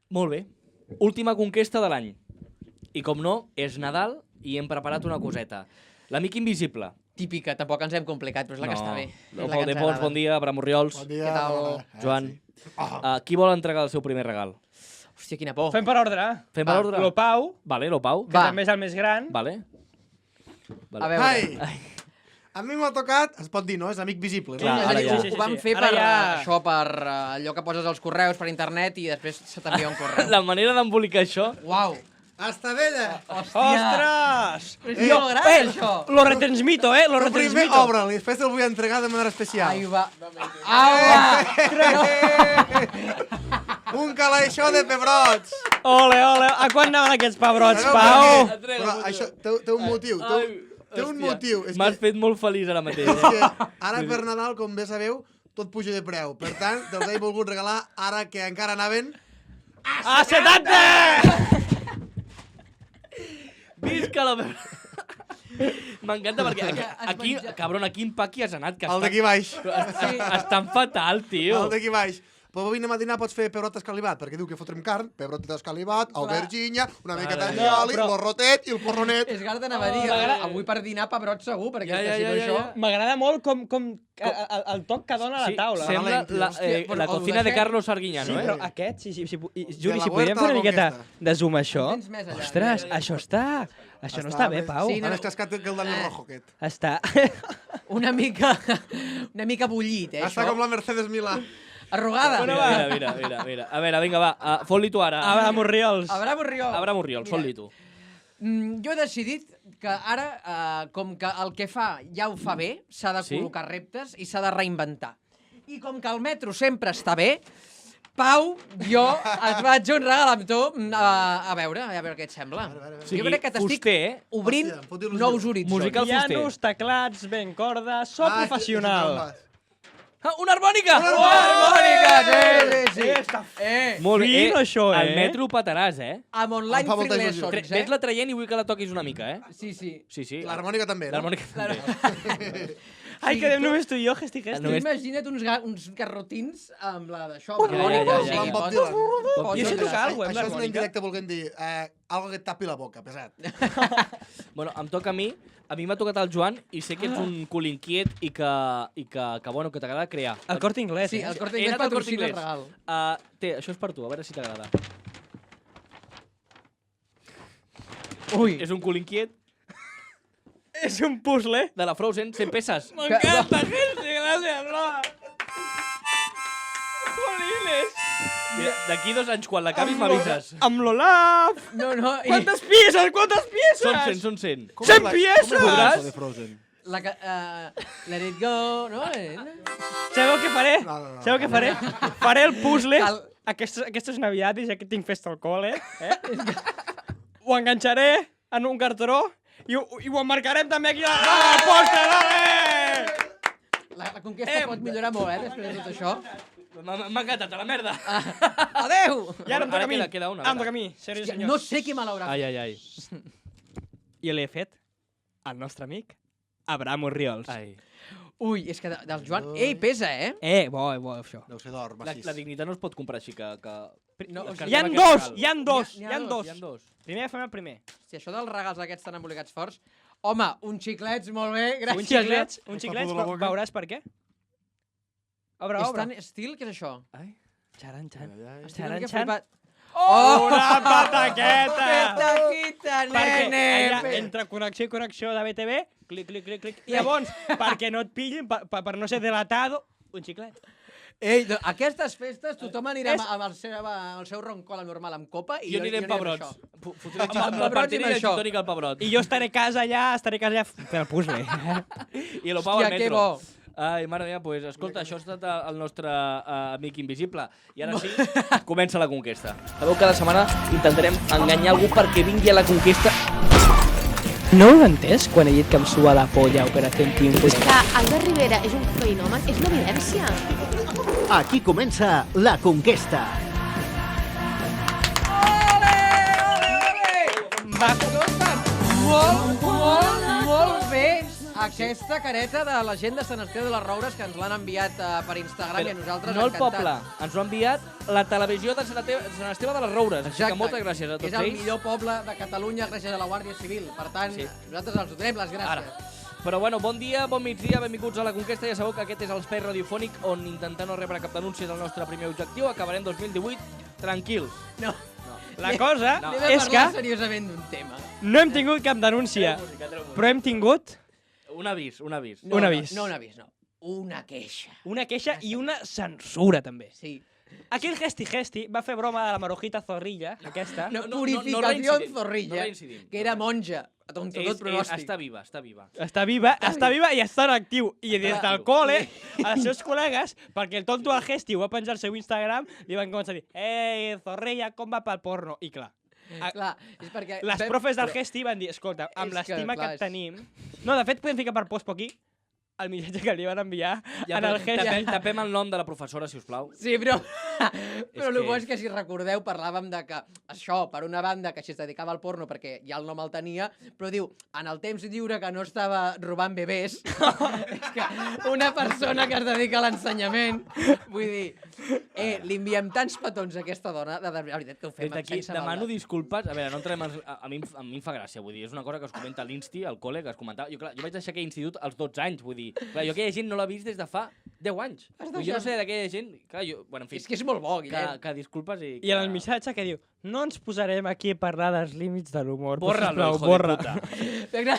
Molt bé. Última conquesta de l'any. I com no, és Nadal i hem preparat una coseta. L'amic invisible. Típica, tampoc ens hem complicat, però és la que està bé. Pau de Pons, bon dia. Abraham Orriols. Bon dia. Què tal? Joan. Qui vol entregar el seu primer regal? Hòstia, quina por. Fem per ordre. Fem per ordre? Lo Pau, Vale, lo Pau. que també és el més gran. Vale. A veure. Ai! A mi m'ha tocat, es pot dir, no? És amic visible. Clar, no? ara ja. Ho vam fer Ara per ja. això, per allò que poses als correus per internet i després se t'envia un correu. La manera d'embolicar això... Uau! Hasta vella! Ostres! Però és molt gran, això! Lo retransmito, Lo El primer retransmito. obre'l i després te'l vull entregar de manera especial. Ai, va. Au, Un calaixó de pebrots! Ole, ole. A quan anaven aquests pebrots, Sabeu Pau? per què? Però això té un motiu. Té un motiu. És M'has que, fet molt feliç ara mateix. és que ara per Nadal, com bé sabeu, tot puja de preu. Per tant, te'ls he volgut regalar ara que encara anaven... A 70! Visca la... M'encanta perquè aquí, cabron, a quin paqui has anat? Que El d'aquí baix. estan fatal, tio. El d'aquí baix. Però avui anem a dinar, pots fer pebrot escalivat, perquè diu que fotrem carn, pebrot escalivat, aubergínia, una miqueta de oli, l'orrotet i el porronet. És que ara t'anava a dir, avui per dinar pebrot segur, perquè Ja, és que si ja, no ja, això... ja. M'agrada molt com el toc que dona la taula. Sembla Hòstia, la cocina de Carlos Arguiñano, Sí, eh? però aquest, Juli, la si podríem huerta fer a una la miqueta conquesta. de zoom a això. En tens més allà. Ostres, això està... Això no està bé, Pau. Sí, Ara és cascat que el Daniel Rojo, aquest. Està... Una mica bullit, Està això. com la Mercedes Milà. Arrugada. Mira. A veure, vinga, va. Fot-li tu ara. Abraham Orriols. Abraham Orriols. Abraham Orriols, fot-li tu. Jo he decidit que ara, com que el que fa ja ho fa bé, s'ha de Sí? col·locar reptes i s'ha de reinventar. I com que el metro sempre està bé, Pau, jo et vaig un regal amb tu a veure què et sembla. Jo crec que t'estic fuster, eh? obrint Hòstia, em fot il·lusió. nous horitzons. Música al fuster. Pianos, teclats, ben corda, so professional. Una harmònica! Harmònica, sí. Molt bé. Fino, això, Al metro ho petaràs, eh? Amb online Em fa molta free il·lusió. lessons, Ves-la traient i vull que la toquis una mica, eh? Sí. Sí. L'harmònica també, no? L'harmònica també. Ai, quedem només tu i jo, gesti. Tu Només- imagina't uns garrotins amb la d'això. Ja. Amb Bob Dylan. Jo sé tocar alguna cosa, Això és una l'harmònica. indirecta volent dir algo que et tapi la boca, pesat. Bueno, em toca a mi. A mi m'ha tocat el Joan i sé que ets un cul inquiet i que bueno, que t'agrada crear. El Corte Inglés, Sí, el Corte He Inglés anat al Corte patrocina el Inglés. regal. Té, això és per tu, a veure si t'agrada. Ui, És un cul inquiet És un puzzle. de la Frozen, 100 peces. M'encanta, gente, gràcies, bro. Jolines. Mira, d'aquí 2 anys, quan l'acabis, m'avises. Amb l'Olaf. no, Quantes pieces, quantes pieces? Són 100, són 100. 100 pieces! Podràs? de Frozen. Let it go, no? Sabeu què faré? No. Sabeu què faré? Faré el puzzle Cal- aquestes navidades, ja que tinc festa al col·le, ho enganxaré en un cartró i ho emmarcarem també aquí a la porta, dale! La conquesta pot millorar molt, després de tot això. M'ha encantat, a la merda. Adeu! I ara em toca a mi. Queda una. Em toca a mi, senyors i No senyors. sé qui me l'haurà fet. Ai. I l'he fet al nostre amic Abraham Orriols. Ai. Ui, és que del Joan... Ei, pesa, eh? Bo, això. Deu ser d'or, massís. La dignitat no es pot comprar així, que... No, o que sigui, Hi ha aquest dos, regal. hi ha dos, N'hi hi ha dos. Hi ha dos. Primer fem el primer. Si això dels regals aquests tan embolicats forts... Home, uns xiclets, molt bé, gràcies. Un xiclets, veuràs per què. Obre, És obre. tan estil, què és això? Ai. Xaran, xan. Estic una Xaran, mica xan. flipat. Una pataqueta! Petaquita, Perquè nene! allà, entre connexió i connexió de BTV, clic. I llavors, perquè no et pillin, per no ser delatado, un xiclet. Ei, aquestes festes tothom anirà amb el seu roncola normal amb copa i Jo aniré amb pebrots. Fotré Amb el pebrots partit i i amb el això. tònic al pebrot. I jo estaré a casa allà fent el puzzle. I lo Pau al Hòstia, que metro. bo. Ai, mare meva, pues, escolta, això ha estat el nostre amic invisible. I ara sí, comença la conquesta. Sabeu, cada setmana intentarem enganyar algú perquè vingui a la conquesta. No ho he entès quan he dit que em sua la polla Operación Triunfo. És que Albert Rivera és un fenomen, és una evidència. Aquí comença La Conquesta. Va, molt bé. Aquesta careta de la gent de Sant Esteve de les Roures que ens l'han enviat per Instagram i a nosaltres no el encantat. poble, ens ho ha enviat la televisió de Sant Esteve de les Roures. Així que moltes gràcies a tots ells. És el ells. millor poble de Catalunya gràcies a la Guàrdia Civil. Per tant, nosaltres els donem les gràcies. Ara. Però bueno, bon dia, bon migdia, benvinguts a La Conquesta. Ja sabeu que aquest és l'espai radiofònic on intentar no rebre cap denúncia és el nostre primer objectiu. Acabarem 2018 tranquils. No. La cosa Anem a és que parlar seriosament d'un tema. no hem tingut cap denúncia, però hem tingut Un avís. un avís. No un avís, no. Una queixa. Una queixa i una censura, també. Sí. Aquí el Gesti va fer broma de la Marojita Zorrilla, aquesta. No, no Purificació reincidim, Zorrilla, no reincidim. que era monja. A tot pronòstic. Està viva, està viva. Està viva i està en actiu. I des del col·le, els seus col·legues, perquè el tonto del Gesti ho va penjar al seu Instagram, li van començar a dir «Ei, Zorrilla, com va pel porno?» I clar, Clar, és perquè... les profes del Gesti van dir «Escolta, amb És l'estima que, clar, que et tenim...» No, de fet, podem ficar per post aquí el missatge que li van enviar en el Gesti. Tapem el nom de la professora, si us plau. Sí, però el que- bo és que, si recordeu, parlàvem de que això, per una banda, que si es dedicava al porno perquè ja el nom el tenia, però diu, en el temps lliure que no estava robant bebès, és que una persona que es dedica a l'ensenyament, vull dir, li enviem tants petons a aquesta dona, de veritat que ho fem Des d'aquí sense demano maldat. disculpes. A veure, no entrem... A mi em fa gràcia, vull dir, és una cosa que es comenta a l'Insti, al col·le, que es comentava. Jo vaig deixar aquell institut als 12 anys, vull dir, clar, jo aquella gent no l'ha vist des de fa 10 anys. Jo no sé d'aquella gent... Clar, bueno, en fi, És que és molt bo, Guillem. que disculpes i... I en el missatge que diu «No ens posarem aquí a parlar dels límits de l'humor». Bórralo, Sisplau, hijo de puta. Però,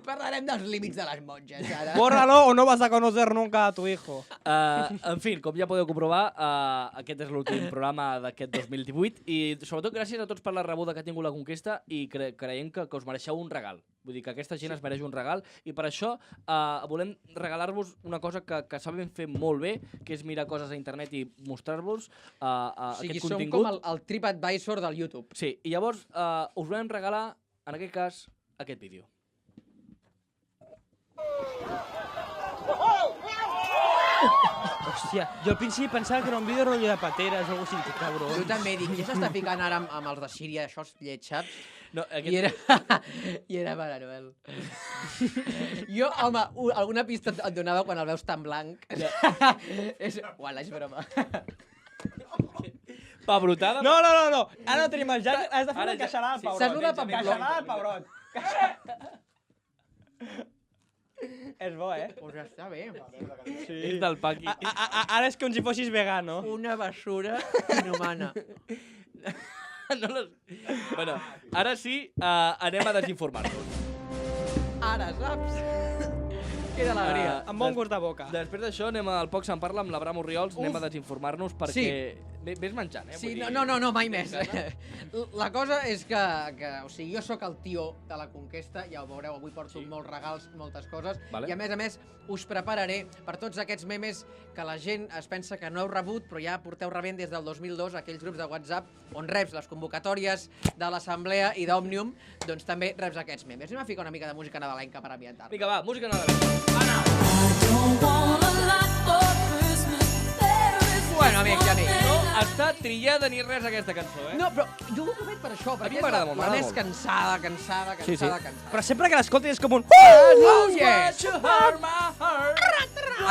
parlarem dels límits de les monges, ara. Bórralo o no vas a conocer nunca a tu hijo. En fi, com ja podeu comprovar, aquest és l'últim programa d'aquest 2018 i sobretot gràcies a tots per la rebuda que ha tingut La Conquesta i creiem que us mereixeu un regal. Vull dir que aquesta gent es mereix un regal i per això volem regalar-vos una cosa que sabem fer molt bé, que és mirar coses a internet i mostrar-vos aquest Som contingut. com el TripAdvisor del YouTube. Sí, i llavors us volem regalar, en aquest cas, aquest vídeo. Hòstia, jo al principi pensava que era un vídeo rotllo de pateres o alguna cosa així, que cabró. Jo també dic, ja s'està ficant ara amb els de Síria, això és lleig, saps? No, I era Pare Noel. Jo, home, alguna pista et donava quan el veus tan blanc. Uala, és broma. Pebrotada? No. Ara no tenim el Jan, has de fer una queixalada al Pebrot. Saps una pamplona? Queixalada al Pebrot. És bo, eh? Pues està bé. És del Paqui. Ara és com si fossis vegano. Una basura inhumana. Bueno, ara sí, anem a desinformar-nos. Ara, saps? Queda alegria. Amb bon gust de boca. Després d'això anem al Poc se'n parla amb l'Abraham Orriols, anem a desinformar-nos perquè... Ves menjant, eh? Sí, Vull dir- no, mai més. La cosa és que o sigui, jo sóc el tio de La Conquesta, ja ho veureu, avui porto molts regals, moltes coses, Vale. i a més us prepararé per tots aquests memes que la gent es pensa que no heu rebut, però ja porteu rebent des del 2002 aquells grups de WhatsApp on reps les convocatòries de l'Assemblea i d'Òmnium, doncs també reps aquests memes. Anem a ficar una mica de música nadalenca per ambientar-nos. Vinga, va, música nadalenca. Bueno, amics i amics. No està trillada ni res aquesta cançó, eh? No, però jo ho he fet per això, mi perquè és m'agrada molt, la m'agrada més molt. cansada. Sí, sí. Però sempre que l'escoltis és com un... Oh, yes! You hurt my heart.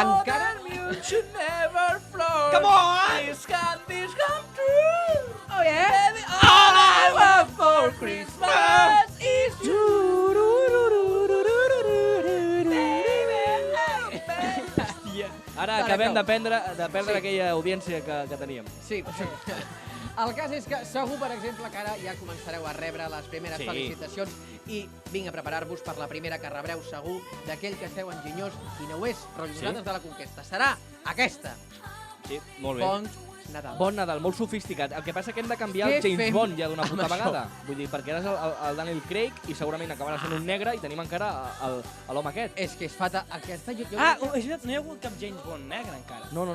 Encara... You should never flow. Come on! This come true. Oh, yeah? Baby, all I want for Christmas is you. Ara acabem de perdre aquella audiència que teníem. Sí. El cas és que segur, per exemple, que ara ja començareu a rebre les primeres Sí. felicitacions i vinc a preparar-vos per la primera que rebreu segur d'aquell que esteu enginyós i no ho és, però nosaltres de La Conquesta. Serà aquesta. Sí, molt bé. Bon Nadal. Bon Nadal, molt sofisticat. El que passa que hem de canviar Què el James fem Bond ja d'una amb puta això? vegada. Vull dir, perquè ara és el Daniel Craig i segurament acabarà sent un negre i tenim encara l'home aquest. És que és fata... Aquesta... Jo Ah, és veritat, no hi ha hagut cap James Bond negre encara. No.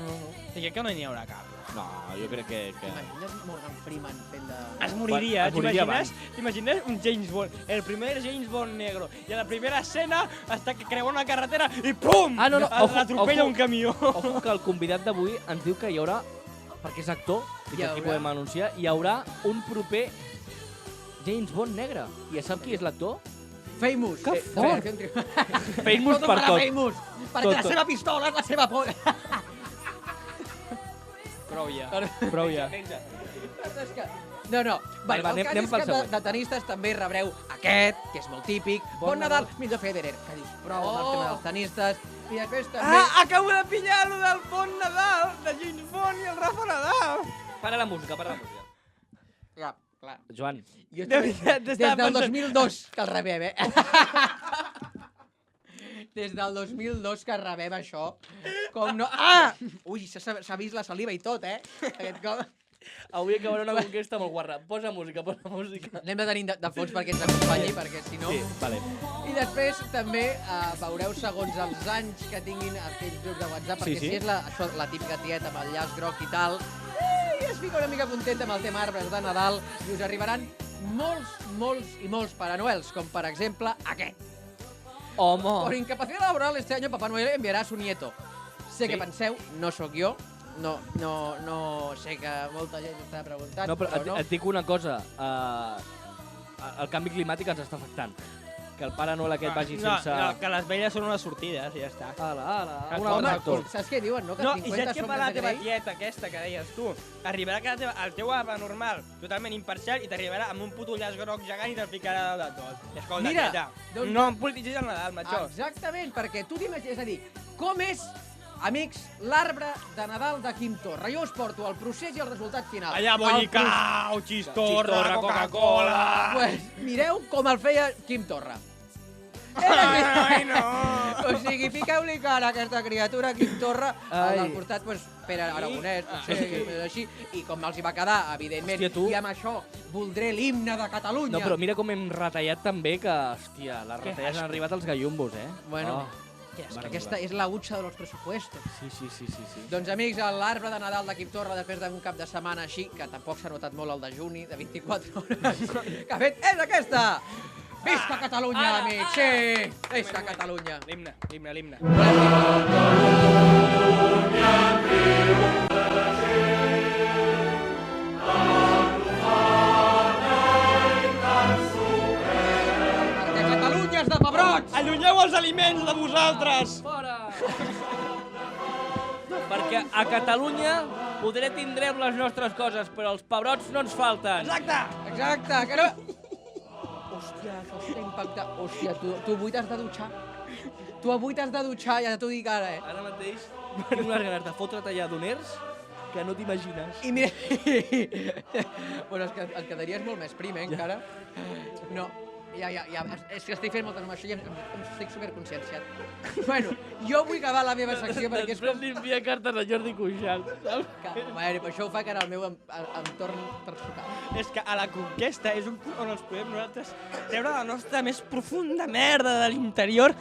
I crec que no n'hi haurà cap. No, jo crec que... T'imagines Morgan Freeman fent de... Es moriria, Es moriria t'imagines un James Bond, el primer James Bond negro, i a la primera escena està que creua una carretera i pum! Ah, no, ojo, L'atropella ojo. un camió. Ojo que el convidat d'avui ens diu que hi haurà, perquè és actor, i Hi aquí haurà? podem anunciar, hi haurà un proper James Bond negre. I sap qui és l'actor? Famous. Que fort. Famous per tot. Famous. Perquè la seva pistola és la seva por. Prou ja. No. Vale, El anem cas pel és que següent. de tenistes també rebreu aquest, que és molt típic. Bon Nadal, millor Federer. Que dius, prou amb el tema dels tenistes. I després també... Acabo de pillar lo del Bon Nadal, de James Bond i el Rafa Nadal. Para la música. Ja, clar. Joan. Jo De veritat, des estava del pensant- 2002 que el rebem, Des del 2002 que rebem això. Com no... Ui, s'ha vist la saliva i tot, Aquest cop. Avui acabarà una conquesta molt guarra. Posa música. L'hem de tenir de fons perquè ens acompanyi, perquè si no... Sí, vale. I després també veureu segons els anys que tinguin aquells grups de WhatsApp, perquè Sí. si és la típica tieta amb el llaç groc i tal, i es fica una mica contenta amb el tema arbres de Nadal, i us arribaran molts Pare Noels, com per exemple aquest. Home. Por incapacidad laboral, este año Papá Noel enviará a su nieto. Sé que penseu, no sóc jo, no sé que molta gent està preguntant, No, però no. et dic una cosa. El canvi climàtic ens està afectant. Que el Pare Noel aquest vagi sense... No, que les velles són unes sortides i ja està. Ala, un Home, altre actor. saps què diuen, no? Que No, i 50 saps què sombres fa la de teva Grey? tieta aquesta que deies tu? Arribarà que el teu arbre normal, totalment imparcial, i t'arribarà amb un puto llaç groc gegant i te'l ficarà de tot. I escolta, Mira, tieta, doncs- no em polititzis el Nadal, macho. Exactament, perquè tu t'imagines, és a dir, com és, amics, l'arbre de Nadal de Quim Torra? Jo us porto el procés i el resultat final. Allà, bollicau, xistorra, Coca-Cola... Pues mireu com el feia Quim Torra. Ai, no! O sigui, fiqueu-li cara a aquesta criatura, Quim Torra, Ai. al costat, pues, Pere Aragonès, potser, així, i com els hi va quedar, evidentment, Hòstia, tu. i amb això voldré l'himne de Catalunya. No, però mira com hem retallat també que, hòstia, les retallades han arribat als gallumbos, Bueno, Oh, aquesta és la hucha de los presupuestos. sí. Doncs, amics, l'arbre de Nadal de Quim Torra, després d'un cap de setmana així, que tampoc s'ha notat molt el de juni, de 24 hores, que ha fet, és aquesta! Visca Catalunya, amics! Sí! Visca Catalunya! L'himne. Perquè Catalunya és de pebrots! Allunyeu els aliments de vosaltres! Fora! Perquè a Catalunya podré tindrem les nostres coses, però els pebrots no ens falten. Exacte, que no... Hòstia, això està impactant. Hòstia, tu avui t'has de dutxar. Tu avui t'has de dutxar, ja t'ho dic ara, Ara mateix tinc unes ganes de fotre't allà doners que no t'imagines. I mira... bueno, és que et quedaries molt més prim, encara. No, ja, és que estic fent molta amb això i em estic superconscienciat. Bueno, jo vull acabar la meva secció perquè és Després com... li envia cartes a Jordi Cuixart, saps? Bueno, per això ho fa que ara el meu entorn terçocal. És que a la conquesta és un punt on els podem nosaltres treure la nostra més profunda merda de l'interior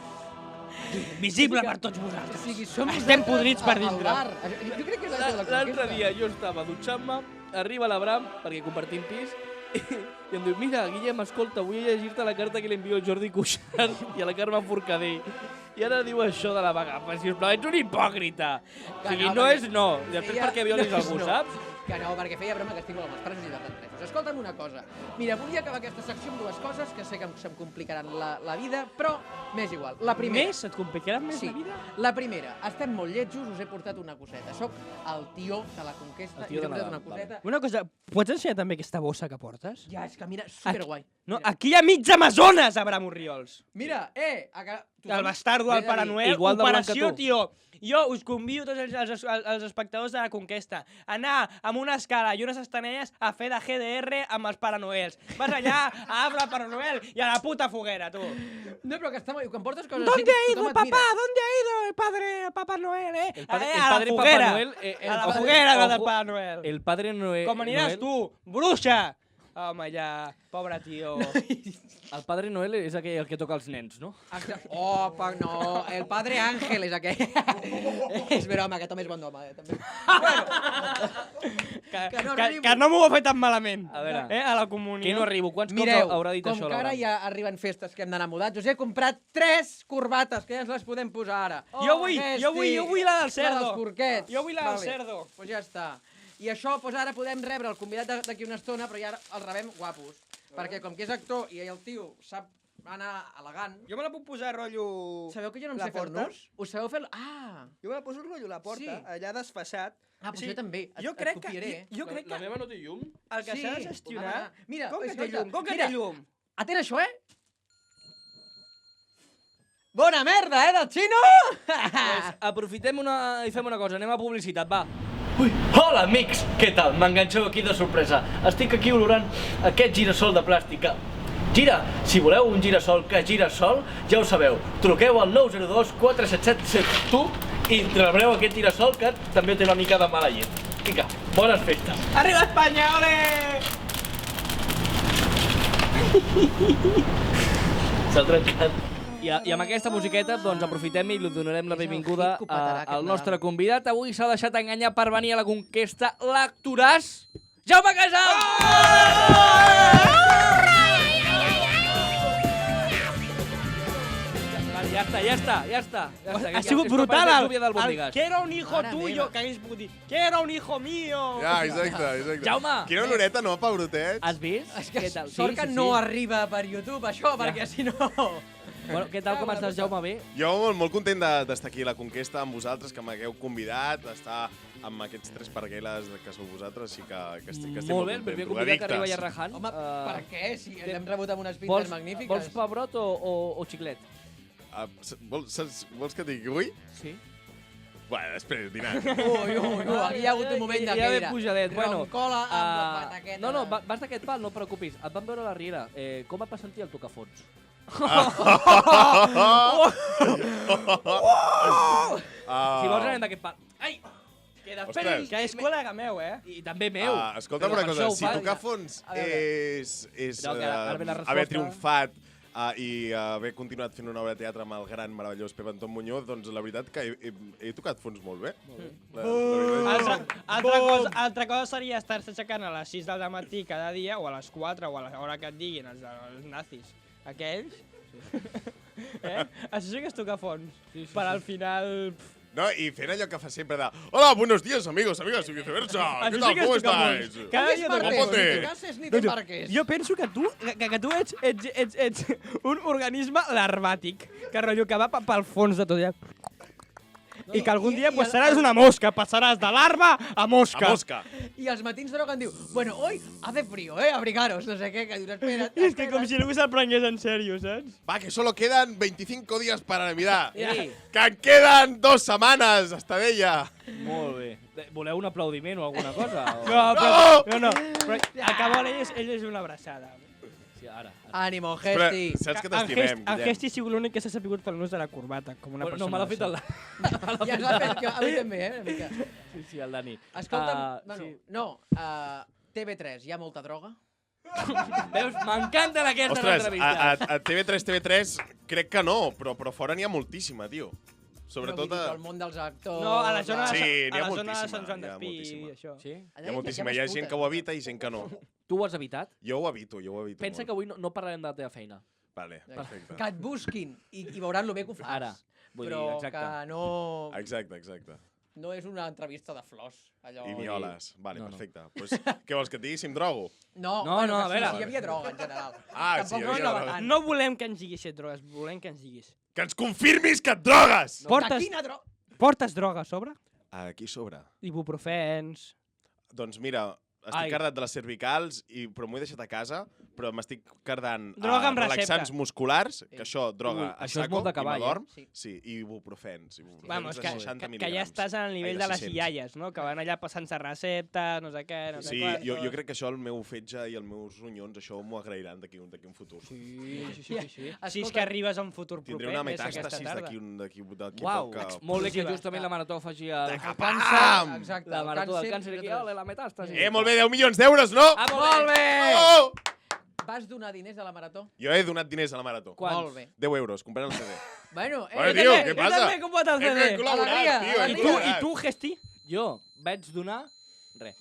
visible per tots O vosaltres. sigui, som Estem nosaltres podrits per al dintre. bar. Jo crec que és això de la L'altre conquesta. dia jo estava dutxant-me, arriba l'Abram, perquè compartim pis, i em diu, mira, Guillem, escolta, vull llegir-te la carta que li envio el Jordi Cuixart i a la Carme Forcadell. I ara diu això de la vaga. Però, sisplau, ets un hipòcrita. O sigui, no és no. I després perquè violis algú, saps? Que no, perquè feia broma que estic molt amb els pares i de tantrefos. Escolta'm una cosa. Mira, volia acabar aquesta secció amb dues coses que sé que se'm complicaran la vida, però m'és igual. La primera... Més? Et complicaran més Sí, la vida? la primera. Estem molt lletjos, us he portat una coseta. Soc el tió de la conquesta El tió i us he de portat Nadal, una coseta. Una cosa, pots ensenyar també aquesta bossa que portes? Ja, és que mira, superguai. No, Mira. aquí hi ha mig Amazones, Abraham Orriols. Mira, El bastardo al Pare Noel, igual de blanc que operació, tu. tio. Jo us convido tots els espectadors de la conquesta a anar amb una escala i unes estanelles a fer de GDR amb els Pare Noels. Vas allà a arbre al Pare Noel i a la puta foguera, tu. No, però que està molt... Quan portes coses ¿Dónde ha així, ido, tothom et papá? mira. ¿Dónde ha ido el padre Papá Noel, eh? El padre a la Papá foguera. Noel, a la ojo, foguera del ojo, Pare Noel. El Padre Noel... Com aniràs tu, bruixa? Home, ja, pobre tio. El Padre Noel és aquell el que toca els nens, no? Opa, no, el Padre Ángel és aquell. És broma, aquest home és bon home, també. Que no m'ho va fer tan malament. A veure. A la comunió. Que no arribo. Quants Mireu, cops haurà dit com això que ara l'Abraham? ja arriben festes que hem d'anar mudats, us he comprat 3 corbates, que ja ens les podem posar ara. Jo vull la del cerdo. La dels porquets. Jo vull la del cerdo. Pues ja està. I això, pues ara podem rebre el convidat d'aquí una estona, però ja el rebem guapos. Perquè com que és actor i el tio sap Va anar elegant. Jo me la puc posar rotllo... Sabeu que jo no em La sé fer el porta? nus? Us sabeu fer el... Ah! Jo me la poso rotllo la porta, Sí. allà desfassat. Ah, doncs jo també. Jo Et crec que... copiaré. Jo crec La que meva no té llum? el que s'ha de gestionar... Mira, Com que té escolta, llum? Com que mira, té llum? Atén això, Bona merda, del xino! Pues aprofitem i fem una cosa, anem a publicitat, va. Ui, hola, amics! Què tal? M'enganxeu aquí de sorpresa. Estic aquí olorant aquest girassol de plàstica. Gira! Si voleu un girassol que gira sol, ja ho sabeu. Truqueu al 902 477 tu i rebreu aquest girassol que també té una mica de mala llet. Vinga, bones festes. Arriba Espanya, ole! S'ha trencat. I amb aquesta musiqueta doncs aprofitem i li donarem la És el benvinguda hit que ho petarà aquest al nostre Nadal. convidat. Avui s'ha deixat enganyar per venir a la conquesta l'actoràs Jaume Casal! Ja està. Ha sigut brutal El que era un hijo Mare tuyo, meva. que hagués pogut dir. Que era un hijo mío. Ja, exacte. Jaume! Quina oloreta, no, Pebrotet? Has vist? És que Què tal? sort que no arriba per YouTube, això, perquè si no... Bueno, què tal, com estàs, Jaume? Bé? Jo molt content d'estar aquí a la Conquesta amb vosaltres, que m'hagueu convidat, d'estar amb aquests tres pargueles que sou vosaltres, i que estic Molt bé, el content. primer convidat que arriba ja rajant. Home, per què? Si l'hem rebut amb unes pintes Vols magnífiques. pebrot o xiclet? Vols que et digui avui? Sí. Bueno, després, dinar. Ui, aquí hi ha hagut un moment de Ja ve gaire. pujadet. Bueno, Roncola amb la pataqueta. No, vas d'aquest pal, no et preocupis. Et van veure a la Riera. Com et va sentir el tocafons? Si vols anem d'aquest pal. Ai! Queda Ostres. perill. Que és col·lega meu, I també meu. Escolta'm Però una per cosa, això ho si fa. tocar fons A veure. és No, que ara ve la resposta. haver triomfat i haver continuat fent una obra de teatre amb el gran, meravellós Pep Anton Muñoz, doncs la veritat que he tocat fons molt bé. Altra cosa seria estar-se aixecant a les 6 del matí cada dia, o a les 4, o a l'hora que et diguin els nazis, aquells. Això sí que és tocar fons. Per al final... No, i fent allò que fa sempre de Hola, buenos días, amigos, amigas y viceversa. Això ¿Qué sí tal? que és ¿Cómo tocar estáis? fons. Cada dia tocar Guapote. fons. Ni te cases ni te marques. Jo penso que tu ets un organisme larvàtic, que rotllo que va pel fons de tot. I que algun dia pues, seràs una mosca, passaràs de larva a mosca. A mosca. I els matins d'hora que em diu, bueno, hoy hace frío, abrigaros, no sé què, que dius, espera, És que com si algú se'l prengués en sèrio, saps? Va, que solo quedan 25 días para Navidad. Ei, Que en queden 2 setmanes, hasta d'ella. molt bé. Voleu un aplaudiment o alguna cosa? No, però el que vol ell és una abraçada. Sí, ara. Ànimo, Però Gesti. saps que t'estimem, El Gesti ha sigut l'únic que s'ha sabut fer l'ús de la corbata, com una No, persona. me l'ha fet el Ja ens l'ha fet, avui també, una mica. Sí, el Dani. Escolta'm, bueno, sí. no, TV3, hi ha molta droga? Veus, m'encanten aquestes Ostres, entrevistes. a TV3 crec que no, però fora n'hi ha moltíssima, tio. Sobretot no, vull dir, a... el món dels actors... No, a la zona, Sí, a n'hi ha la zona de moltíssima, Sant Joan n'hi ha d'Espí moltíssima. i això. Sí? Allà Hi ha moltíssima, hi ha gent que ho evita i gent que no. Tu ho has evitat? Jo ho evito Pensa que avui no parlarem de la teva feina. Vale, perfecte. Que et busquin i veuran lo bé que ho fas. Ara. Vull dir, Però exacte. que no... Exacte. No és una entrevista de flors, allò... I violes. Vale, No. perfecte. Pues, què vols que et digui si em drogo? No, No, bueno, no, que a sí, veure. sí, hi havia droga, en general. Ah, sí, hi Tampoc havia no droga. anava tant. No volem que ens diguis ser drogues, volem que ens diguis. Que ens confirmis que et drogues! No, Portes- que quina droga? Portes droga a sobre? Aquí sobre. Ibuprofens... Doncs mira, estic Ai. cardat de les cervicals, però m'ho he deixat a casa, però m'estic cardant Droga amb relaxants recepta. musculars, que això, droga Ui, a això és saco, molt de cavall, i m'adorm. eh? Sí, i ibuprofens. Vamos, de que 60 ja mil·ligrams. estàs al nivell Ai, de les 600. iaies, no? Que van allà passant-se recepta, no sé què, no sé Sí, què. jo crec que això el meu fetge i els meus ronyons, això m'ho agrairan d'aquí un futur. Sí. Si és Escolta, que arribes a un futur Tindré proper, una més aquesta metàstasis tarda. d'aquí Uau, poc. molt bé que Exclusiva. justament la Marató faci el... el Pam! càncer, exacte, La el Marató del càncer aquí, nosaltres- ole, la metàstasi. Molt bé, 10 milions d'euros, no? Ah, Molt bé! Oh! Vas donar diners a la Marató? Jo he donat diners a la Marató. Quants? Molt bé. 10 euros, comprant el CD. Bueno, Bueno, jo tio, també. què Jo passa? també he comprat el CD. He col·laborat, Alegria, tio, he alegria. col·laborat. I tu, Gesti? Jo vaig donar res.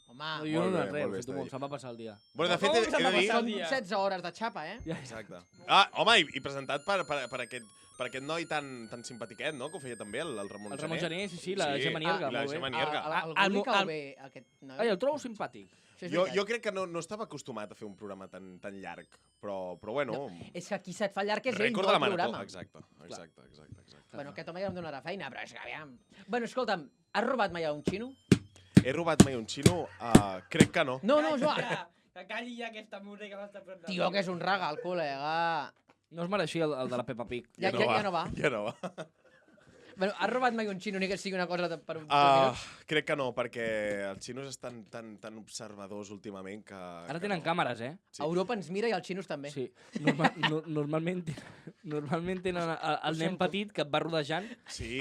Home, Jo no he molt donat bé, res, molt bé, ho sento està molt, dit. se'm va passar el dia. Bueno, de Com fet, que se'n he va de dir... passar? són dia. 16 hores de xapa, eh? Exacte. Ah, home, i presentat per aquest noi tan simpatiquet, no?, que ho feia també, el Ramon El Ramon Gené. Gené, sí, la Sí. Gemma Nierga, la molt bé. Gemma Nierga. Algú li cau bé, aquest noi? Ai, el trobo simpàtic. Això és Jo veritat. crec que no estava acostumat a fer un programa tan llarg, però bueno... És que qui se't fa llarg és ell, Rècord no de el la marató, programa. exacte. Bueno, aquest home ja em donarà feina, però és que aviam. Bueno, escolta'm, has robat mai a un xino? He robat mai un xino? Crec que no. No, Joan. Que calli ja aquesta música que m'està presentant. Tio, que és un regal, col·lega. No es mereixia el de la Peppa Pig. Ja no va. Ja no va. Bueno, has robat mai un xino ni que sigui una cosa per un Crec que no, perquè els xinos estan tan observadors últimament que... Ara tenen càmeres, eh? Sí. Europa ens mira i els xinos també. Sí. Normalment tenen el nen petit que et va rodejant. Sí.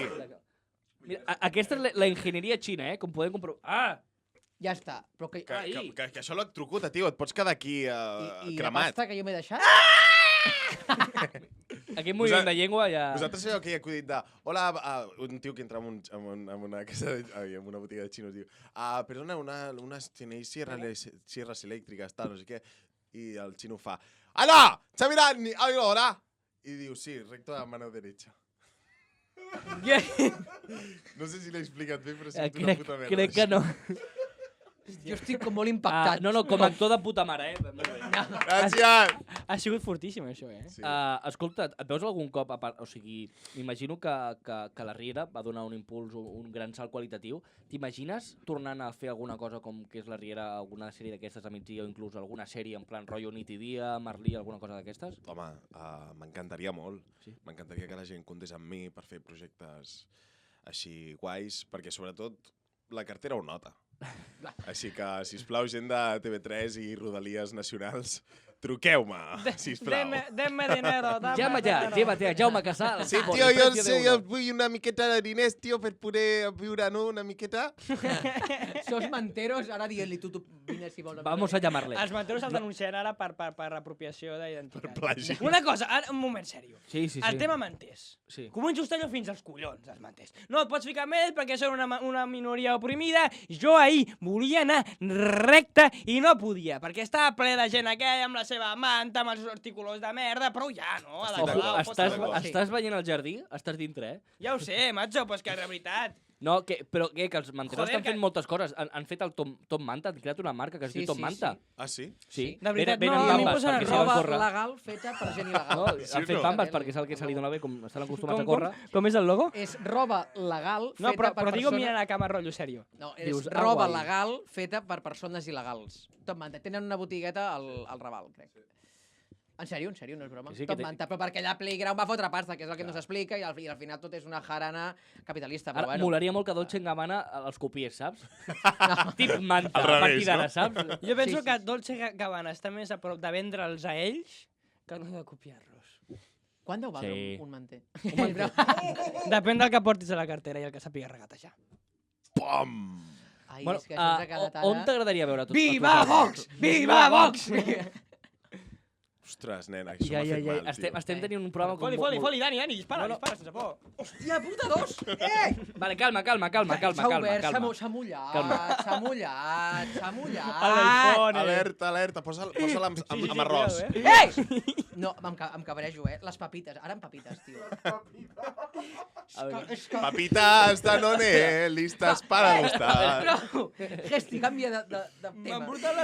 Mira, aquesta és la enginyeria xina, eh? Com podem comprovar. Ah! Ja està. Però que... Que això l'electrocuta, tio. Et pots quedar aquí I la cremat. pasta que jo m'he deixat? Aquest moviment de llengua ja... Vosaltres sabeu aquell acudit de... Hola, un tio que entra en una casa, en una botiga de xinos, diu perdona, unas tenéis sierras eléctricas, tal, no sé què. I el xino fa... ¡Hala! ¡Chamirán! ¡Ahora! I diu, sí, recto a mano derecha. No sé si l'he explicat bé, però sento una puta merda. Crec que no. Jo estic com molt impactat. No, com a actor de puta mare, eh? Gràcies! Ha sigut fortíssim, això, eh? Sí. Escolta, et veus algun cop... O sigui, m'imagino que la Riera va donar un impuls, un gran salt qualitatiu. T'imagines tornant a fer alguna cosa com que és la Riera, alguna sèrie d'aquestes a migdia o inclús alguna sèrie en plan rotllo nit i dia, Merlí, alguna cosa d'aquestes? Home, m'encantaria molt. Sí. M'encantaria que la gent comptés amb mi per fer projectes així guais, perquè sobretot la cartera ho nota. Així que, sisplau, gent de TV3 i Rodalies Nacionals, truqueu-me, sisplau. Denme dinero, Llama ja, llévate a Jaume Casal. Sí, tio, jo vull una miqueta de diners, tio, per poder viure, no?, una miqueta. Sos manteros, ara dient-li tu vine si vols. Vamos a llamarle. Els manteros el denunciaran ara per apropiació d'identitat. Per plagi. Una cosa, ara, un moment sèrio. Sí. El tema manters. Sí. Començo a estar jo fins als collons, els manters. No et pots ficar més perquè són una minoria oprimida. Jo ahir volia anar recte i no podia, perquè estava ple de gent aquella amb la seva manta, amb els articulors de merda, però ja, no? Ojo, estàs veient el jardí? Estàs dintre, eh? Ja ho sé, macho, però és que és veritat. No, però que els manteros Joder, estan fent moltes coses. Han fet el Tom Manta, han creat una marca que es diu Tom Manta. Ah, sí? Sí. De veritat, Venen no, a mi em bambes posen perquè saben Roba córrer. legal feta per gent il·legal. No, han fet bambes perquè és el que se li dona bé, com estan acostumats a córrer. Com és el logo? És roba legal feta No, per però digo persones... mirant a cama rotllo serio. No, és Dius, roba guai. legal feta per persones il·legals. Top Manta. Tenen una botigueta al Raval, crec. En sèrio, no és broma. Que sí, que Top Manta, però perquè allà Playground va fotre pasta, que és el que no s'explica, i al final tot és una jarana capitalista. Però Ara, bueno. molaria molt que Dolce & Gabbana els copiés, saps? Tip Manta, Al a revés, partir d'ara, no? saps? Jo penso Sí. que Dolce Gabbana està més a prop de vendre'ls a ells que no de copiar-los. Quan deu valdre Sí. un manter? Depèn del que portis a la cartera i el que sàpiga regatejar. Pom! Ai, Bueno, és que això ens ha quedat ara... on t'agradaria veure tot? Viva Vox! Viva Vox! Ostres, nena, això Ja. m'ha fet mal, tio. Estem tenint un programa... com Foli, Dani, dispara sense por. Hòstia puta, dos! Vale, calma. S'ha obert, Calma. s'ha mullat, Calma. s'ha mullat. A l'iPhone. Alerta, posa'l amb arròs. Ei! No, em cabrejo, les papites. Ara amb papites, tio. A veure. Papitas Danone, listas para gustar. Prou! Gesti, canvia de tema. M'embrutat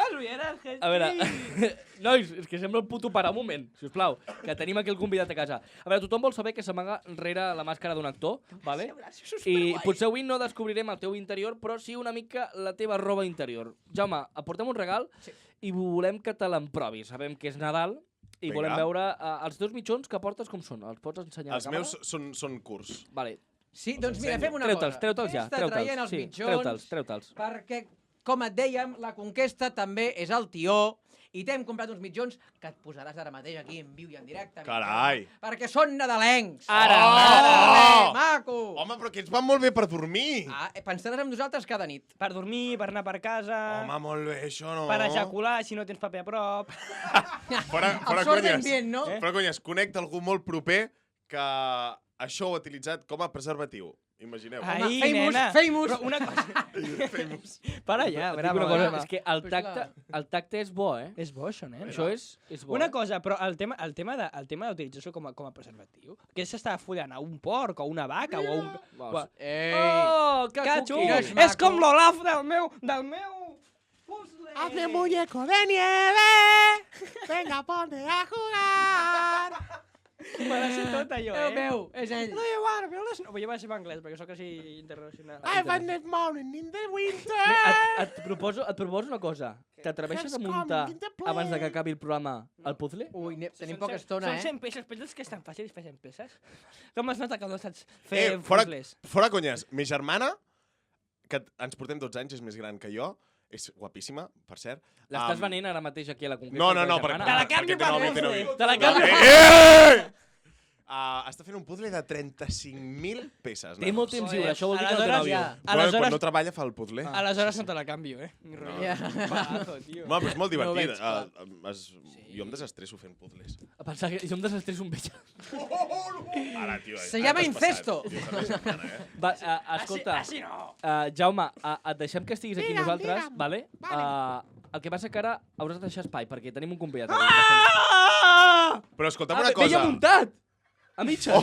les ulleres, Gesti. A veure, nois, és que sembla un puto parar un moment, sisplau, que tenim aquí el convidat a casa. A veure, tothom vol saber que s'amaga rere la màscara d'un actor, vale? I potser avui no descobrirem el teu interior, però sí una mica la teva roba interior. Jaume, aportem un regal i volem que te l'emprovis. Sabem que és Nadal i Vinga. volem veure els teus mitjons que portes com són. Els pots ensenyar a Els la càmera? meus són curts. Vale. Sí, doncs mira, fem una cosa. Treu-te'ls ja, Vés-te traient els sí, mitjons, treu-te'ls. perquè, com et dèiem, la conquesta també és el tió, i t'hem comprat uns mitjons que et posaràs ara mateix aquí en viu i en directe. Carai! Perquè són nadalencs. Ara! Oh! Maco! Home, però que ens van molt bé per dormir. Pensaràs en nosaltres cada nit. Per dormir, per anar per casa, Home, molt bé, això no. per ejacular si no tens paper a prop. Fora Absorben conyes. bien, no? Fora conyes, connecta algú molt proper que això ho ha utilitzat com a preservatiu. Imagineu. Ai, famous, nena. famous. Però una cosa... Famous. Para ja, Et dic bravo. una cosa, bravo. és que el tacte és bo, eh? És bo, això, nen. Això és bo. Una cosa, però el tema d'utilització com a preservatiu, què s'està follant? A un porc, o una vaca, o a un... Vols. Ei! Oh, que Catxo! cuqui! és És maco. com l'Olaf del meu... Hazme muñeco de nieve, venga, ponte a jugar. Me la sé tota, jo, El meu, és ell. No, igual, però les... No, jo vaig ser en anglès, perquè sóc així internacional. I find it morning in the winter. Et proposo una cosa. T'atreveixes a muntar, abans de que acabi el programa, el puzzle? Ui, tenim poca estona, Són 100 peces, penses que és tan fàcil fer 100 peces? Com es nota que no saps fer Fora puzzles? conyes, mi germana, que ens portem 12 anys, és més gran que jo, és guapíssima, per cert. L'estàs venent ara mateix aquí a la conquesta? No, de la perquè... germana? Te la canvio per té puzzle. nòvio. Te la canvio. Està fent un puzzle de 35.000 peces. Té molt temps lliure, això vol dir que no té Aleshores, nòvio. Quan Aleshores, no treballa fa el puzzle. aleshores no te la canvio, Ni No. rotllo. Ja. Palazo, tio. Home, però és molt No ho divertit. veig clar. Jo em desestresso fent puzzles. A pensar que jo em desestresso un veig. Ara, tio. Se llama incesto. Va, escolta, Així no! Jaume, et deixem que estiguis aquí nosaltres, vale? El que passa que ara hauràs de deixar espai, perquè tenim un convidat. Però escolta'm una Veia cosa. muntat! A mitja.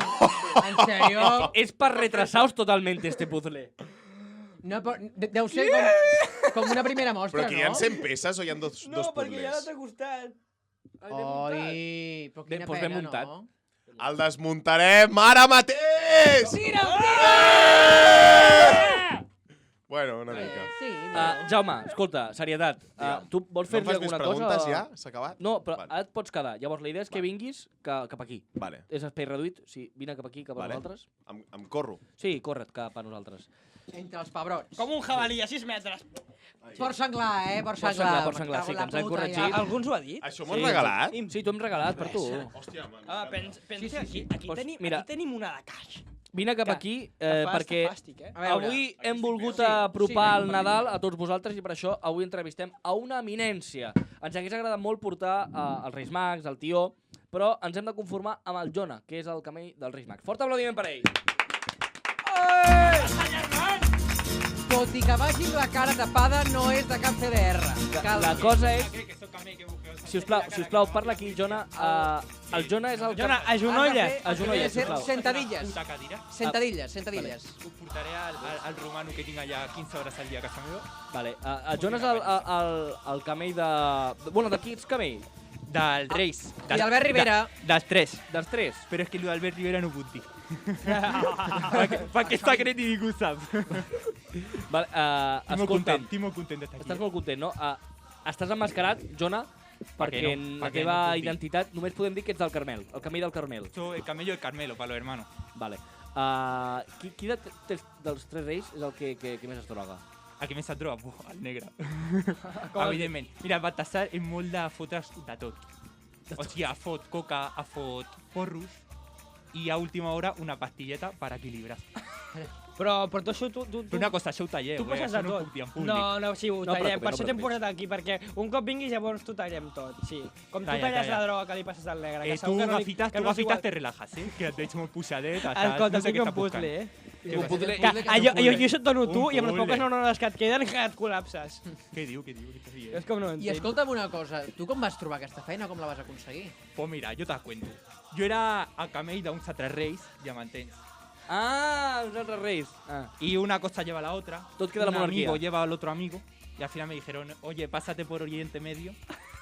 En sèrio? És per retrasaos totalmente este puzzle. No, però deu ser com una primera mostra, Però que hi ha no? 100 peces o hi ha dos No, perquè hi ha puzzles? l'altre costat. Oi, però quina Doncs ben pena, muntat. no? El desmuntarem ara mateix! Bueno, una mica. Sí, no. Jaume, escolta, serietat. Tu vols No em fer-li fas més alguna cosa? preguntes ja? S'ha acabat? No, però Vale. ara et pots quedar. Llavors, la idea és que vinguis cap aquí. Vale, És espai reduït, sí, vine cap aquí, cap a Vale. nosaltres. em corro. Sí, corre't cap a nosaltres. Entre els pebrots. Com un jabalí a 6 metres. Port senglar, Port Port senglar. senglar, sí, que ens han Ja. corregit. Algú ens ho ha dit? Això m'ho has regalat? Sí, t'ho hem regalat per tu. Hòstia, man. Pensa sí, aquí, aquí, Pues, tenim, mira. aquí tenim una de caix. Vine cap Que- aquí, Que fa perquè fàstic, A veure. avui hem volgut apropar el Nadal a tots vosaltres i per això avui entrevistem a una eminència. Ens hagués agradat molt portar els Reis Mags, el Tió, però ens hem de conformar amb el Jona, que és el camell dels Reis Mags. Fort aplaudiment per ell. Tot i que vagi amb la cara tapada, no és de cap CDR. La cosa és... Si us plau, parla aquí, Jona. El Jona és el... Jona, agenolla. Agenolla, sisplau. Sentadilles. Puta cadira. Sentadilles. Ho portaré al romano que tinc allà 15 hores al dia a casa meva. Vale, el Jona és el camell de... Bueno, de qui ets camell? Del Reis. I d'Albert Rivera. Dels tres. Dels tres? Però és que el d'Albert Rivera no ho puc dir. perquè està secret i ningú sap. Vale, escolta'm, Estic molt content d'estar aquí. estàs molt content, no? Estàs emmascarat, Jona, perquè no? en Per la què teva no puc dir? identitat només podem dir que ets del Carmel, el camell del Carmel. Soy el camello del Carmelo, para los hermanos. Vale. Qui dels tres reis és el que més es droga? A qui més et droga? El negre. Evidentment. Mira, Baltasar és molt de fotre's de tot. O sigui, fot coca, fot porros i a última hora una pastilleta per equilibrar. Però tu això, tu Però una cosa, això ho talleu, tu passes això de no ho tot. puc dir en públic. No, sí, ho No tallem. preocupis, Per no això t'hem preocupis. posat aquí, perquè un cop vinguis llavors t'ho tallem tot, sí. Com tu Talla, talles talla. la droga que li passes al negre, que Tu, segur que no li... gafitas, que tu no és gafitas igual. te relajas, que et veig molt puixadet, estàs, Escolta, no sé tinc què un estàs buscant. puzzle, Un puzzle... Jo això et dono tu Un i amb les puzzle. poques neurones que et queden que et col·lapses. Què diu, què estàs dient? És com no ho I entenc. escolta'm una cosa, tu com vas trobar aquesta feina, com la vas aconseguir? Pues mira, yo te cuento. Yo era a camell d'uns altres reis, diamantens. uns altres reis. Y una cosa lleva a la otra. Tot queda la Un monarquía. amigo lleva al otro amigo. Y al final me dijeron, oye, pásate por Oriente Medio,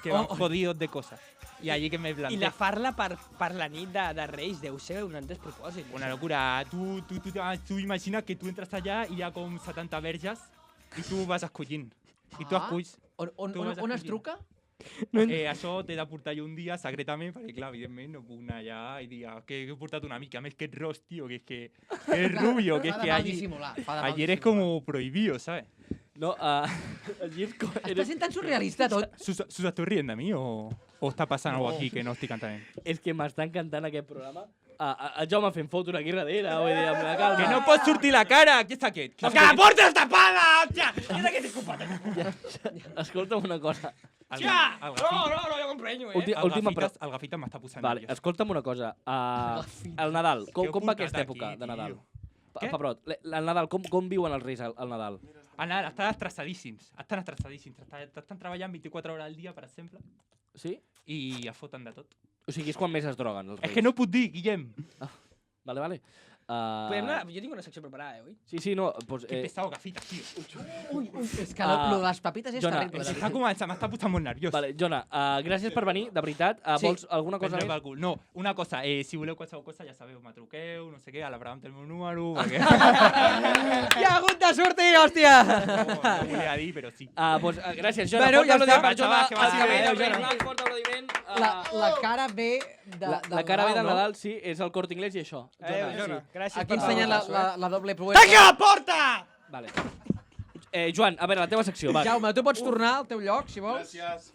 que van jodidos de cosas. Y allí que me planté. I la farla per la nit de Reis deu ser un despropòsit. Una locura. Tú imaginas que tú entras allá y ya con 70 verges y tú vas escollint. I tu esculls. On es truca? Això t'he de portar jo un dia secretament, perquè clar, evidentment no puc anar allà i dir que he portat una mica, a més que ets ros, tio, que és que és rubio, que és que allí eres como prohibido, ¿sabes? No, allí és... Estàs sent tan surrealista tot. ¿Sus estás riendo a mí o està passant algo aquí que no estic cantant? És que m'està encantant aquest programa. El Jaume fent fotos aquí darrere, vull dir, amb la calma. Que no pot sortir la cara! Qui està aquest? Que la porta està tapada, hòstia! Mira que t'he ocupat. Escolta'm una cosa. Hòstia! No, jo m'emprenyo, El Gafita m'està posant Vale, nerviós. escolta'm una cosa. El Nadal, Què heu com va portat aquesta època aquí, de Nadal? tio? Què? Pebrot, el Nadal, com viuen els reis al Nadal? Anar, estan estressadíssims. Estan treballant 24 hores al dia, per exemple, Sí? i es foten de tot. O sigui, és quan més es droguen els reis. És que no puc dir, Guillem. Vale. Podem anar... Jo tinc una secció preparada, oi? Sí, no, doncs... Que pesado, gafitas, tío. És que lo de les papites és Jona, terrible. Està començant, m'està posant molt nerviós. Vale, Jona, gràcies per venir, de veritat. Sí. Vols alguna cosa Prendreu més? pel cul. No, una cosa, si voleu qualsevol cosa, ja sabeu, me truqueu, no sé què, a la Bram té el meu número, perquè... Hi ha hagut de sortir, hòstia! No volia dir, però sí. Doncs gràcies, Jona. Bueno, Fort ja aplaudiment està. per Jona, Que vagi el bé, cabell del Jona. Reis Mags, fort aplaudiment. La cara ve de La cara ve del Nadal, sí, és el Corte Inglés i això. Jona, gràcies Aquí ensenyen la doble proesa. Tanca la porta! Vale. Joan, a veure, la teva secció, va. Jaume, tu pots tornar al teu lloc, si vols. Gràcies.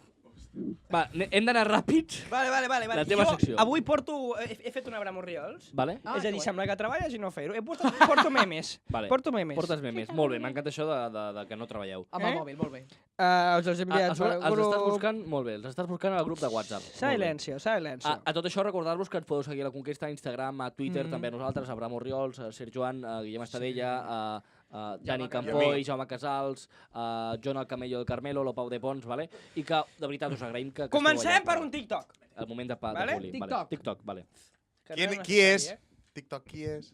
Va, hem d'anar ràpids. Vale. La teva secció. Jo avui porto... He fet una Bramorriols. Vale? Ah, És a dir, que sembla que treballes i no fer-ho. Porto memes. Vale. Porto memes. Portes memes. Molt bé, m'encanta això de que no treballeu. Amb el mòbil, molt bé. Els he enviat Els estàs buscant, molt bé, els estàs buscant al grup de WhatsApp. Molt bé. Silencio. A tot això, recordar-vos que ens podeu seguir a La Conquesta, a Instagram, a Twitter, també a nosaltres, a Bramo Oriols, a Ser Joan, a Guillem Estadella, a Dani Campoy, Jaume Casals, a John el Camello del Carmelo, lo Pau de Pons, vale? I que, de veritat, us agraïm que Comencem per un TikTok. El moment de Vale? bullying. TikTok. Vale. TikTok, vale. Qui és? TikTok, qui és?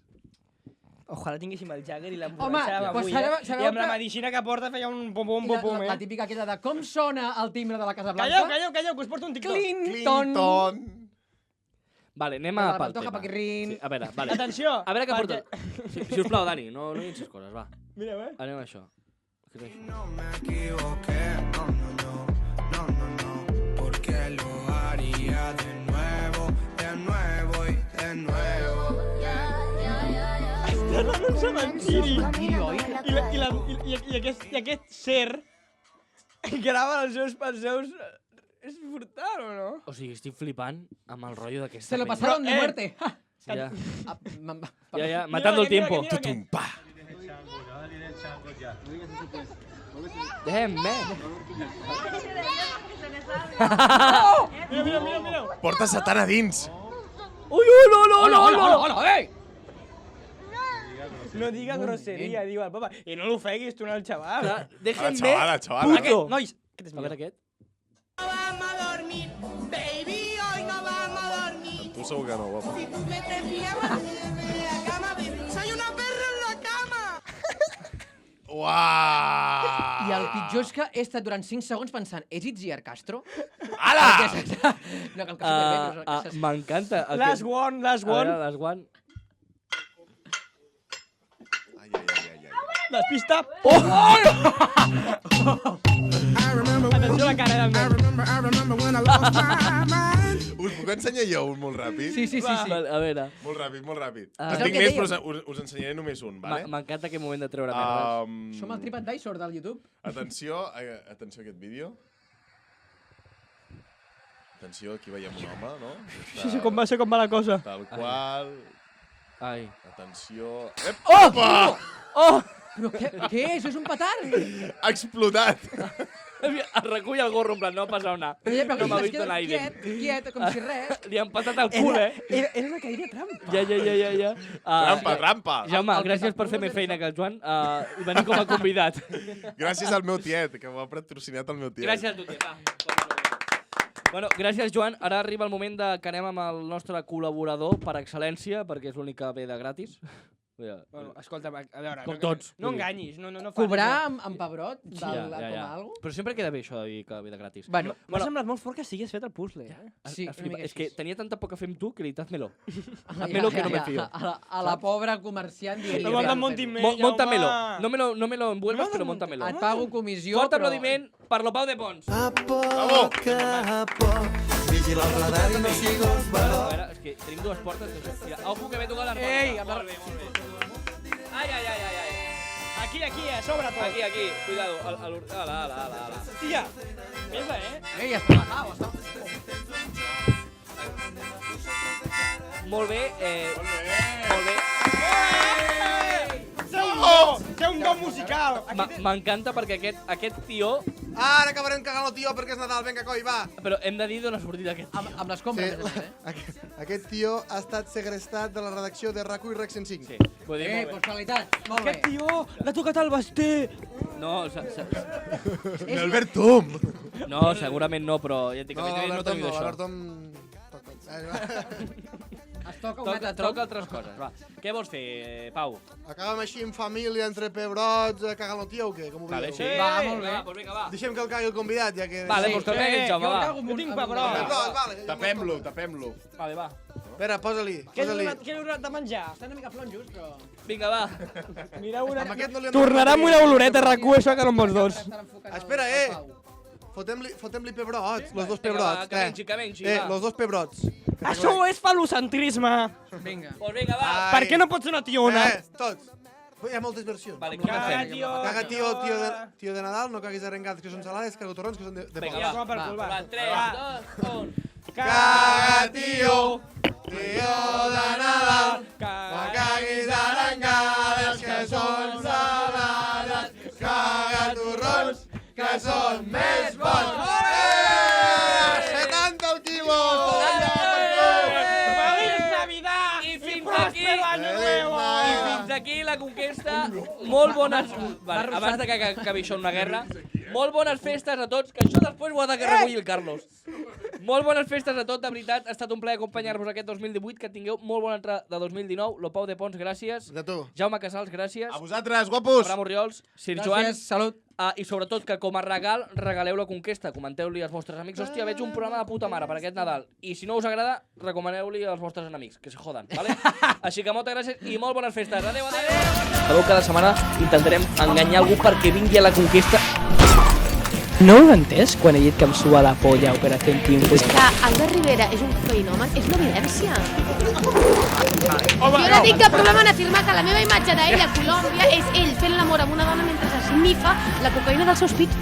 Ojalà tinguéssim el Jagger i Home, l'emborratxàvem pues avui, sabeu I amb la que- medicina que porta feia un pum-pum, I pum-pum, la típica aquesta de com sona el timbre de la Casa Blanca. Calleu, que us porto un TikTok. Clinton. Vale, anem De a la pel Pantoja tema. Paquirrin. Sí, a veure, vale. Atenció. A veure què perquè- porta. Si us plau, Dani, no incis coses, va. Mira, Anem a això. Què és això? No me equivoqué, no, porque lo haría de nuevo y de nuevo. Estan en un cementiri. Cementiri, oi? I aquest ser grava els seus... És brutal, o no? O sigui, estic flipant amb el rotllo d'aquesta Se lo penya. pasaron de muerte. Sí, ja. Ah, Ja, matando el tiempo. Mira aquest. Tumpa. Damn, man. Mira. Porta Satana dins. Ui, Hola, ei! No diga grosseria, diu el papa. I no l'ofeguis tu al xaval. La Déjenme... xavala, xavala. Puto. Nois, aquest és A veure millor. aquest. Vamos a dormir, baby, hoy no vamos a dormir. Tu segur que no, guapa. Si tú me te pierdas en la cama, baby, soy una perra en la cama. Uau! I el pitjor és que he estat durant 5 segons pensant, és Itziar Castro? Ala! No, que superbé, però... M'encanta. Last one. A veure, last one. Ai. Despista. I remember Atenció a la cara del nen. I remember when I lost my mind. Us puc ensenyar jo un molt ràpid? Sí. Vale, a veure. Molt ràpid. Ah. En És el tinc que més, dèiem. però us ensenyaré només un, vale? M'encanta aquest moment de treure merdes. Som el TripAdvisor del YouTube. Atenció a aquest vídeo. Atenció, aquí veiem un home, no? Sí, com va la cosa. Tal qual. Ai. Atenció... Oh! Oh! Però què és? És un petard! Ha explotat! Es recull el gorro, en plan, no passa una. Però No m'ha es vist queda l'aire. quiet, com si res. Li han patat el cul, Era una cadira trampa. Ja. Trampa! Jaume, gràcies per fer més feina que el Joan i venir com a convidat. Gràcies al meu tiet, que m'ha patrocinat el meu tiet. Gràcies a tu, tia. Bueno, gràcies, Joan. Ara arriba el moment de que anem amb el nostre col·laborador per excel·lència, perquè és l'únic que ve de gratis. Bueno, escolta, a veure... Com tots, No vull dir. enganyis, no facis... Cobrar amb pebrot com Ja. a algo? Però sempre queda bé això de dir que ve de gratis. Bueno, M'ha semblat molt fort que siguis fet el puzzle, eh? sí, Has flipat. una mica És que així. tenia tanta por que fem tu que li dit, házmelo. Ja, Házmelo que no me fío. A la pobra comerciant diria... No me'l montin més, Móntamelo. Jaume. No me lo envuelvas, però móntamelo. Et pago comissió, Fort però... aplaudiment per lo Pau de Pons. Bravo! A veure, és que tenim dues portes. Mira, ojo que ve tocat la Ei, porta. Molt bé. Ai. Aquí, a sobre tot. Aquí, cuidado. Ala. Hòstia, pesa, eh? Ei, està bajau, està... Molt bé, molt bé. Sé un don musical. M'encanta perquè aquest tio... Ara acabarem cagant el tio perquè és Nadal, vinga, coi, va. Però hem de dir d'on ha sortit aquest tio. Amb les compres, a més, eh? Aquest tio ha estat segrestat de la redacció de RAC1 i REC 105. Sí, ho he dit molt bé. Postvalitat, molt bé. Aquest tio l'ha tocat el basté. No, Albert Tom! no, segurament no, però ja et dic, No, a mi no l'Albertom t'ho no, això. l'Albertom... Es toca un metatron. Toca altres coses, va. Què vols fer, Pau? Acabem així en família, entre pebrots, cagant el tia o què? Com ho Vale, veieu? sí. Va, molt bé. Doncs vinga, va. Deixem que el cagui el convidat, ja que... Vale, Sí. doncs que el Jaume, va. Jo tinc pebrot. Pebrots, vale. Tapem-lo, tapem-lo. Vale, va. Espera, posa-li, Què he posa-li. donat de menjar? Està una mica flonjos, però... Vinga, va. Mireu una... Amb aquest no li hem Tornarà amb una oloreta RQ, això que no amb els dos. Espera, Fotem-li pebrots, los dos Vinga, va, pebrots. que mengi, que mengi, va. Los dos pebrots. Això és falocentrisme. Vinga. Doncs vinga, va. Per què no pots una tiona? Tots. Hi ha moltes versions. Vale, què Caga, fem? tio. Caga tio de Nadal, no caguis arengades que són salades, cago torrons que són de Vinga, poc. va. Per cul, va. Va, 3, 2, 1. Caga, tio de Nadal, no caguis arengades que són salades, caga torrons que són més bons. 70 al quilo! Feliç Navidad! I fins Pròsper año nuevo! I fins aquí la conquesta. Molt bones... Vale, abans de que acabi això una guerra, molt bones festes a tots, que això després ho ha de recollir el Carlos. Molt bones festes a tots, de veritat. Ha estat un plaer acompanyar-vos aquest 2018, que tingueu molt bona entrada de 2019. Lo Pau de Pons, gràcies. De tu. Jaume Casals, gràcies. A vosaltres, guapos! Abraham Orriols, Sir Joan. Gràcies, salut. I sobretot que com a regal regaleu la conquesta, comenteu-li als vostres amics, hòstia, veig un programa de puta mare per aquest Nadal, i si no us agrada, recomaneu-li als vostres amics, que se jodan, vale? Així que moltes gràcies i molt bones festes. Adéu, adéu! Sabeu, cada setmana intentarem enganyar algú perquè vingui a la conquesta. No ho he entès quan he dit que em sua la polla Operación Triunfo. És que Albert Rivera és un feinòmen, és una evidència. Jo no tinc cap problema en afirmar que la meva imatge d'ell a Colòmbia és ell fent l'amor amb una dona mentre s'esnifa la cocaïna dels seus pits.